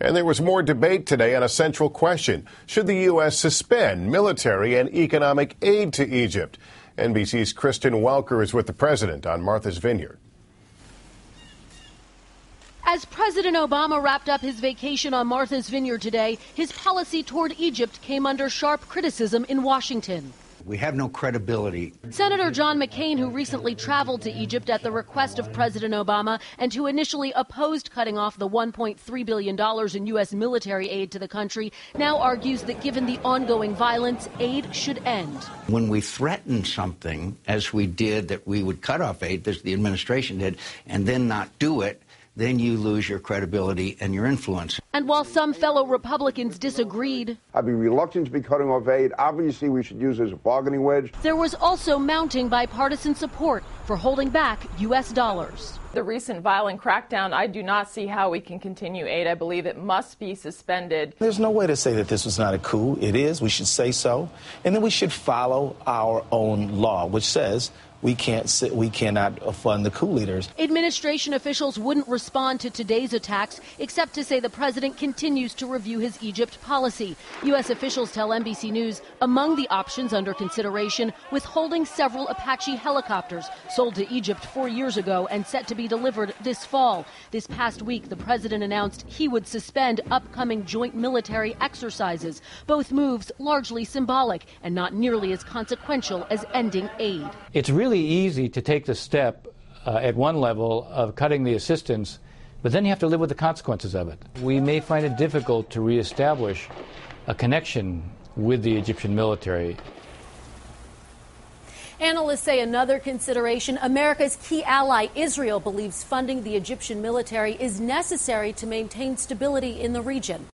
And there was more debate today on a central question. Should the U.S. suspend military and economic aid to Egypt? NBC's Kristen Welker is with the president on Martha's Vineyard. As President Obama wrapped up his vacation on Martha's Vineyard today, his policy toward Egypt came under sharp criticism in Washington. We have no credibility. Senator John McCain, who recently traveled to Egypt at the request of President Obama and who initially opposed cutting off the $1.3 billion in U.S. military aid to the country, now argues that given the ongoing violence, aid should end. When we threaten something, as we did, that we would cut off aid, as the administration did, and then not do it, then you lose your credibility and your influence. And while some fellow Republicans disagreed, I'd be reluctant to be cutting off aid. Obviously, we should use it as a bargaining wedge. There was also mounting bipartisan support for holding back U.S. dollars. The recent violent crackdown, I do not see how we can continue aid. I believe it must be suspended. There's no way to say that this was not a coup. It is. We should say so. And then we should follow our own law, which says we cannot fund the coup leaders. Administration officials wouldn't respond to today's attacks, except to say the president continues to review his Egypt policy. U.S. officials tell NBC News among the options under consideration, withholding several Apache helicopters sold to Egypt 4 years ago and set to be delivered this fall. This past week, the president announced he would suspend upcoming joint military exercises. Both moves largely symbolic and not nearly as consequential as ending aid. It's really easy to take the step at one level of cutting the assistance, but then you have to live with the consequences of it. We may find it difficult to reestablish a connection with the Egyptian military. Analysts say another consideration, America's key ally, Israel, believes funding the Egyptian military is necessary to maintain stability in the region.